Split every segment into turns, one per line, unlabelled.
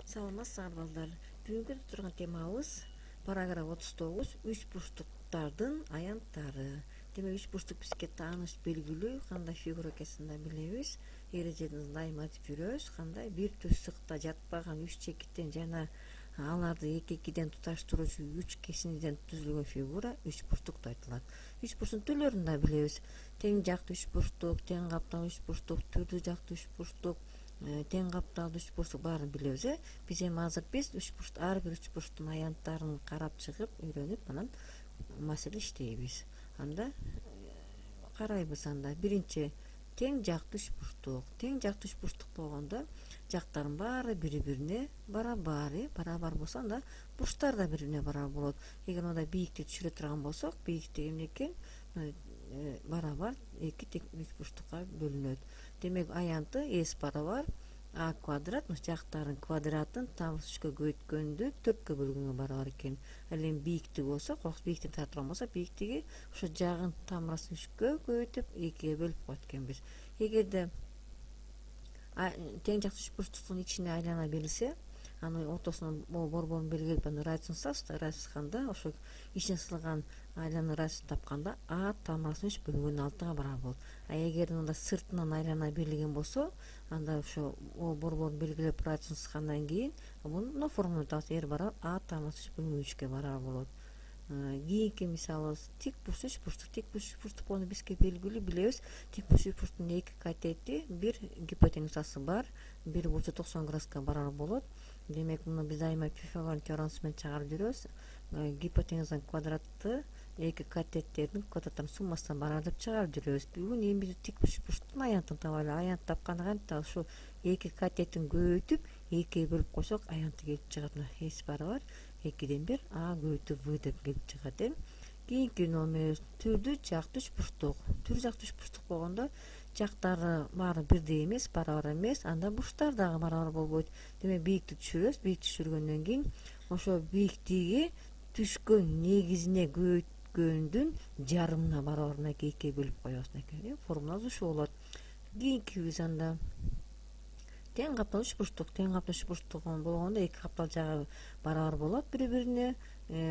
Саламатсыздар балдар. Бүгүнкү турган темабыз параграф 39 үч бурчтуктардын аянттары. Демек үч бурчтук бизге тааныш белгилүү, кандай фигура экенин да билебиз. Эрежеден дайыма айтып жүрөбүз, кандай бир түйсүктө жатпаган үч чекиттен жана аларды эки-экиден туташтыруучу үч кесинден түзүлгөн фигура үч бурчтук деп айтылат. Үч бурчтуктун түрлөрүн да билебиз. Тең жактуу үч бурчтук, тең капталуу үч бурчтук, түрдүү жактуу үч бурчтук, тең капталдуу үч бурчтук баарын билебиз. Биз эми азыр үч бурчтук, ар бир үч бурчтуктун аянттарын карап чыгып, үйрөнүп, анан маселе иштейбиз. Анда карайбыз. Анда биринчи тең жактуу үч бурчтук. Тең жактуу үч бурчтук болгондо жактардын баары бири-бирине барабар, барабар болсо анда бурчтар да бири-бирине барабар болот. Эгер мындай бийиктикти түшүрө турган болсок, бийиктиги эмне экен? Барабар эки үч бурчтукка бөлүнөт. Демек аянты эс барабар а квадрат, жактардын квадратын тамыры үчкө көбөйткөндө 4кө бөлгөнгө барабар экен. Ал эми бийиктиги болсо, бийиктиги тара турган болсо, бийиктиги ошо жагын тамырасын 3кө көбөйтүп 2ге бөлүп коет экенбиз. Эгерде тең жактуу үч бурчтуктун ичине айлана берилсе, анын ортосуна борборун белгилеп радиусын сызганда, ошо ичине сызылган айлананын радиусун тапканда а тамырасын 3 бөлүнгөн 6-га барабар болот. Эгер мында сыртынан айлана берилген болсо, анда ошо борборун белгилеп радиусын сызгандан кийин муну формула табасыз. Эр барабар а тамырасын 3 бөлүнгөн 3кө барабар болот. Кийинки мисалыбыз тик бурчтук үч бурчтук. Тик бурчтук үч бурчтук болгону бизге белгилүү, билебиз. Тик бурчтук үч бурчтуктун эки катети, бир гипотенузасы бар. Бир бурчу 90 градуска барабар болот. Демек, муну биз дайыма Пифагордун теоремасы менен чыгарып жүрөбүз. Гипотенузанын квадраты эки катеттердин квадраттарынын суммасынан барабар деп чыгарып жүрөбүз. Бүгүн эми биз тик бурчтук бурчтуктун аянтын табайлы. Аянтты тапканда кантип ушул эки катетин көбөйтүп 2ге бөлүп койсок, аянты келип чыгат. Эс барабар 2ден 1 а көбөйтүп в деп келип чыгат. Кийинки номер түрдүү жактуу үч бурчтук. Түрдүү жактуу үч бурчтук болгондо жактары баары бирдей эмес, барабар эмес, анда бурчтар дагы барабар болбойт. Демек, бийиктикти түшүрөбүз. Бийиктикти түшүргөндөн кийин ошо бийиктиги түшкөн негизине көбөйткөндүн жарымына барабар мынакей 2ге бөлүп коебуз. Формулабыз ушул болот. Кийинкибиз анда тең капталуу үч бурчтук. Тең капталуу үч бурчтук болгондо эки каптал жагы барабар болот, бири-бирине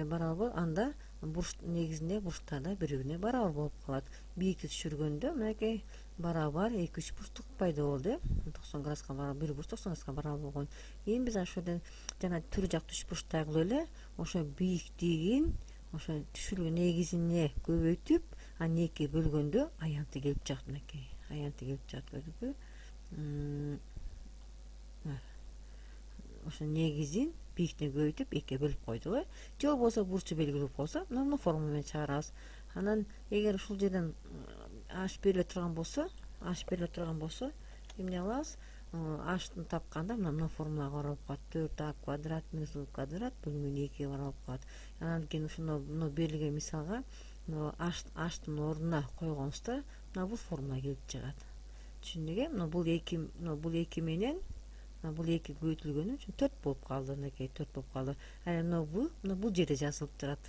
барабар болот. Анда негизинде бурчтар да бири-бирине барабар болуп калат. Бийиктикти түшүргөндө мынакей барабар 2-3 бурчтук пайда болду. 90 градуска барабар, бир бурч 90 градуска барабар болгон. Эми биз ошодон жана түрдүү жактуу үч бурчтагы эле ошо бийиктигин ошо түшүргөн негизине көбөйтүп, анан 2ге бөлгөндө аянты келип чыгат. Мынакей аянты келип чыгат, көрдүңбү? Ошо негизин бийиктигин көбөйтүп 2ге бөлүп койдук. Же болбосо бурчу белгилүү болсо, муну формула менен чыгарабыз. Анан эгер ушул жерден h бериле турган болсо, эмне кылабыз? H'тын тапканда мына формулага барабар болуп калат. 4а квадрат минус v квадрат бөлүнгөн 2ге барабар болуп калат. Анан кийин ушуну берилген мисалга h'тын ордуна койгонубузда мына бул формула келип чыгат. Түшүндүк? Мына бул 2 менен бул 2 көбөйтүлгөнү үчүн 4 болуп калды. Мынакей 4 болуп калды. Мына бул жерде жазылып турат.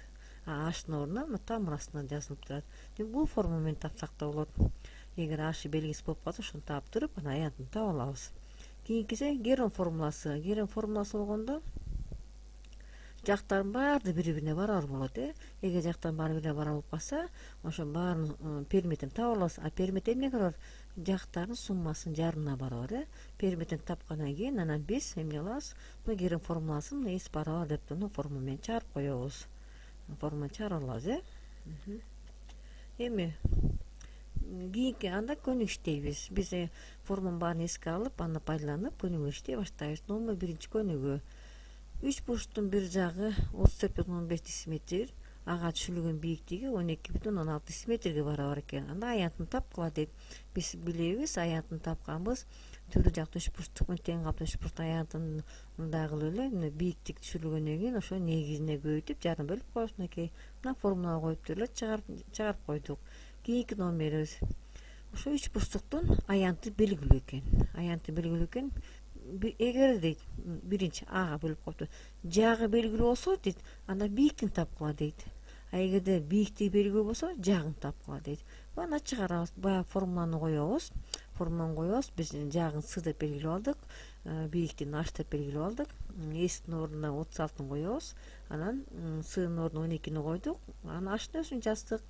H'тын ордуна мына тамыр астынан жазылып турат. Бул формула менен тапсак да болот. Эгер h белгисиз болуп калса, ошону таап туруп, анан аянтын таба алабыз. Кийинкиси Герон формуласы. Герон формуласы болгондо жактардын баары бири-бирине барабар болот. Эгер жактардын баары бири-бирине барабар болуп калса, ошо баарынын периметрин таба алабыз. А периметр эмнеге барабар? Жактардын суммасынын жарымына барабар. Периметрин тапкандан кийин анан биз эмне кылабыз? Бул Герон формуласын эс барабар деп формула менен чыгарып коебуз. Формула чыгарып алабыз. Эми кийинки анда көнүк иштейбиз. Биз формуланын баарын эске алып, аны пайдаланып көнүгө иштей баштайбыз. Номер 1 көнүгү. Үч бурчтуктун бир жагы 34,15 десиметр, ага түшүрүлгөн бийиктиги 12,16 десиметрге барабар экен. Анда аянтын тапкыла дейт. Биз билебиз, аянтын тапканбыз. Түрдүү жактуу үч бурчтук менен тең капталуу үч бурчтук аянтын дагы эле бийиктик түшүрүлгөндөн кийин ошо негизине көбөйтүп жарым бөлүп коебуз. Мынакей мына формулага коюп эле чыгарып койдук. Кийинки номерибиз ошо үч бурчтуктун аянты белгилүү экен. Аянты белгилүү экен. Эгер дейт, биринчи ага бөлүп коюпту. Жагы белгилүү болсо дейт, анда бийиктигин тапкыла дейт. А эгерде бийиктиги белгилүү болсо, жагын тапкыла дейт. Аны чыгарабыз. Баягы формуланы коебуз. форманы коебуз. Биз жагын с деп белгилеп алдык, бийиктигин h деп белгилеп алдык. S'тин ордуна 36-ны коебуз. Анан s'нын ордуна 12-ни койдук. Анан h'тын өзүн жаздык.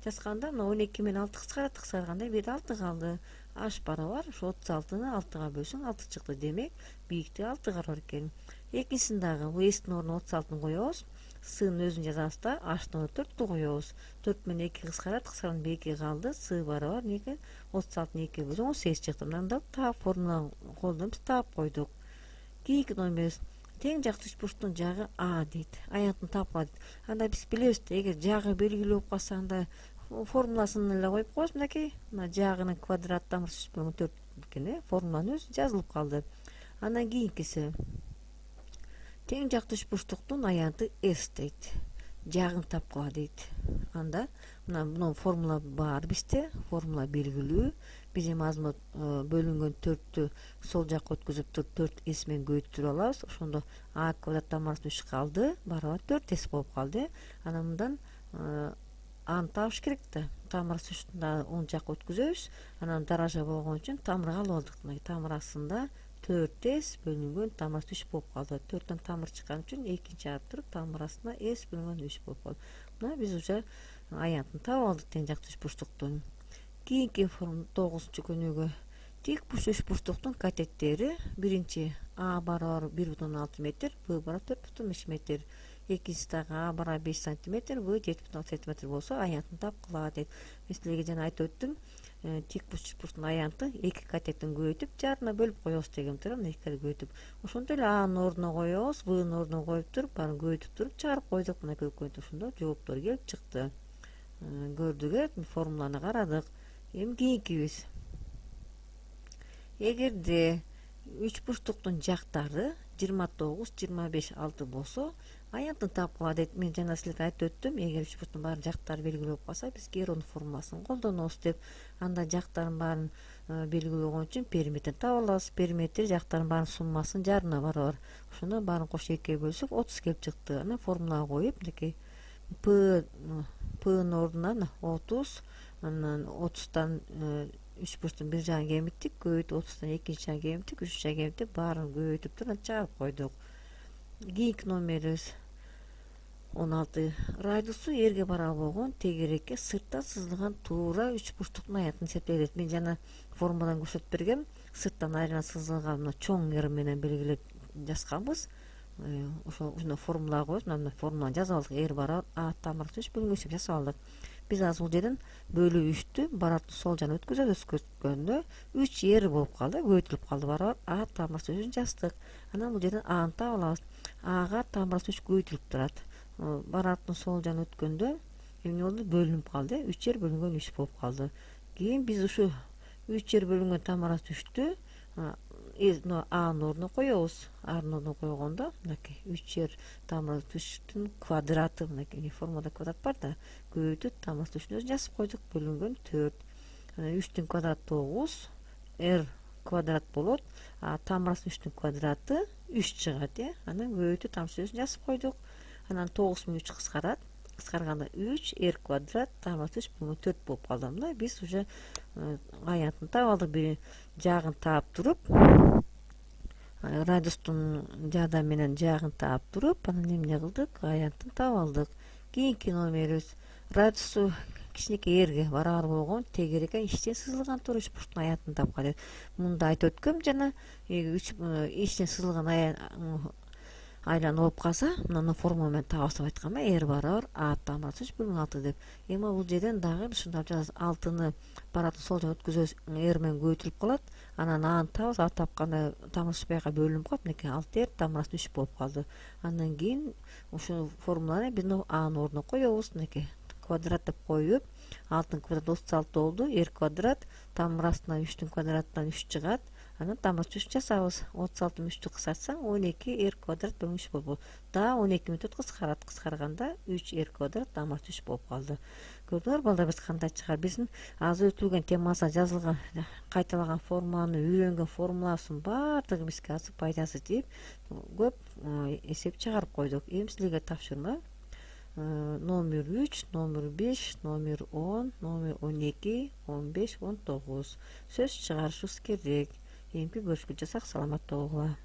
Жазганда 12 менен 6 кыскарганда бир 6 калды. H барабар ошо 36-ны 6-га бөлсөң 6 чыкты. Демек, бийиктиги 6 барабар экен. Экинчисин дагы S'тин ордуна 36-ны коебуз. S'нын өзүн жазабыз да, h'тын ордуна 4-тү коебуз. 4 менен 2 кыскарганда 2 калды. С барабар 2, 36-ны 2 бөлсөң 18 чыкты. Мындан таап формула колдонуп биз таап койдук. Кийинки номерибиз тең жакты үч бурчтун жагы А дейт. Аянтын тапкыла дейт. Анда биз билебиз да, эгер жагы белгилүү болуп калса, анда формуласын эле коюп коебуз. Мынакей, мына жагынын квадрат тамыр 3/4 экен, формуланын өзү жазылып калды. Андан кийинкиси тең жакты үч бурчтуктун аянты S дейт. Жагын тапкыла дейт. Анда мына формула бар бизде, формула белгилүү. Биз эми азмат бөлүнгөн 4-тү сол жакка өткүзүп туруп 4S менен көйүттүрүп алабыз. Ошондо А квадрат тамырасы 3 калды, барабар 4S болуп калды. Анан мындан аны табыш керек да. Тамырасы 3-тү оң жакка өткүзөбүз. Анан даража болгон үчүн тамырга алып алдык. Тамыр астында 4S бөлүнгөн тамырасы 3 болуп калды. 4төн тамыр чыккан үчүн экинчи арып туруп тамыр астына S бөлүнгөн 3 болуп калды. Мына биз уже аянтын таап алдык тең жакты үч бурчтуктун. Кийинки 9-чу көнүгө тик буш үч бурчтуктун катеттери. Биринчи А барабар 1,6 метр, Б барабар 4,5 метр. Экинчиси дагы А барабар 5 см, Б 7,6 см болсо аянтын тапкыла дейт. Мен силерге жана айтып өттүм, тик буш үч бурчтуктун аянты эки катеттен көбөйтүп жарына бөлүп коебуз деген турам, экиге көбөйтүп. Ошондой эле Анын ордуна коебуз, Бнын ордуна коюп туруп, баарын көбөйтүп туруп чыгарып койдук. Мына көкөнтү ошондо жооптор келип чыкты. Көрдүк, формуланы карадык. Эми кийинкибиз. Эгерде үч бурчтуктун жактары 29, 25, 6 болсо, аянтын тапкыла дейт. Мен жана силерге айтып өттүм, эгер үч бурчтуктун баары жактары белгилүү болуп калса, биз Геронун формуласын колдонобуз деп. Анда жактарын баарын белгилүү болгон үчүн периметрин таап алабыз. Периметр жактарын баарын суммасынын жарына барабар. Ошондо баарын кошуп 2-ге бөлсөк 30 келип чыкты. Анан формулага коюп, мынакей П'нын ордуна 30, анан 30тан үч бурчтун бир жагын кемиттик, көбөйтүп 30тан экинчи жагын кемиттик, үчүнчү жагын кемиттик, баарын көбөйтүп туруп чыгарып койдук. Кийинки номерибиз 16. Радиусу эрге барабар болгон тегерекке сырттан сызылган туура үч бурчтуктун аянтын эсептейт. Мен жана формуладан көрсөтүп бергем. Сырттан айрылган сызылган мына чоң эр менен белгилеп жазганбыз. Ошондо формулага коюп, мына формуланы жазып алдык. Эр барабар А тамырасы 3 бөлүнгөн 3 жазып алдык. Биз азыр бул жерден бөлүү 3-тү бараттын сол жагына өткөзгөндө 3R болуп калды, көбөйтүлүп калды, барабар А тамырасы 3 жаздык. Анан бул жерден Аны таап алабыз. Ага тамырасы 3 көбөйтүлүп турат. Бараттын сол жагына өткөндө эмне болду? Бөлүнүп калды, 3R бөлүнгөн 3 болуп калды. Кийин биз ушу 3R бөлүнгөн тамырасы 3-тү Анын ордуна коебуз. Анын ордуна койгондо мынакей 3R тамырасы 3-түн квадраты, мынакей формада квадрат бар да, көбөйтүп тамырасы 3-н өзүн жазып койдук, бөлүнгөн 4. 3-түн квадраты 9, R квадрат болот. Тамырасы 3-түн квадраты 3 чыгат, Анан көбөйтүп тамырасы 3-н жазып койдук. Анан 9 менен 3 кыскарат. Кыскарганда 3R квадрат тамырасы 3 бөлүнгөн 4 болуп калды. Мына биз уже аянтын таап алдык. Бир жагын таап туруп, радиустун жардамы менен жагын таап туруп, анан эмне кылдык? Аянтын таап алдык. Кийинки номерибиз радиусу кичинекей эрге барабар болгон тегерекке ичтен сызылган туура үч бурчтуктун аянтын тапкыла дейт. Мында айтып өткөм жана ичтен сызылган айлана болуп калса, мына формула менен табыз деп айткам, R барабар А тамырасы 3 бөлүнгөн 6 деп. Эми бул жерден дагы биз ушундай жазабыз. 6-ны бараттын сол жагына өткөзөбүз, R менен көбөйтүлүп калат. Анан Аны табыз, А тапканда тамырасы бияка бөлүнүп калып, мынакей 6R тамырасы 3 болуп калды. Андан кийин ушул формуланы биз Анын ордуна коебуз, мынакей квадрат деп коюп, 6-нын квадраты 36 болду, R квадрат тамыр астынан 3-түн квадратынан 3 чыгат. Анан тамырасы 3 жасабыз. 36 менен 3-тү кыскартсаң 12R квадрат бөлүнгөн 3 болот. Да 12 менен 4 кыскарат. Кыскарганда 3R квадрат тамырасы 3 болуп калды. Көрдүңөр балдар, биз кандай чыгар? Биздин азыр өтүлгөн темасына жазылган, кайталаган формуланы, үйрөнгөн формулабыздын баардыгы бизге азыр пайдасы тийип, көп эсеп чыгарып койдук. Эми силерге тапшырма. номер 3, номер 5, номер 10, номер 12, 15, 19 сөз чыгарышыбыз керек. Эмки көрүшкүнчө сак саламатта болгула.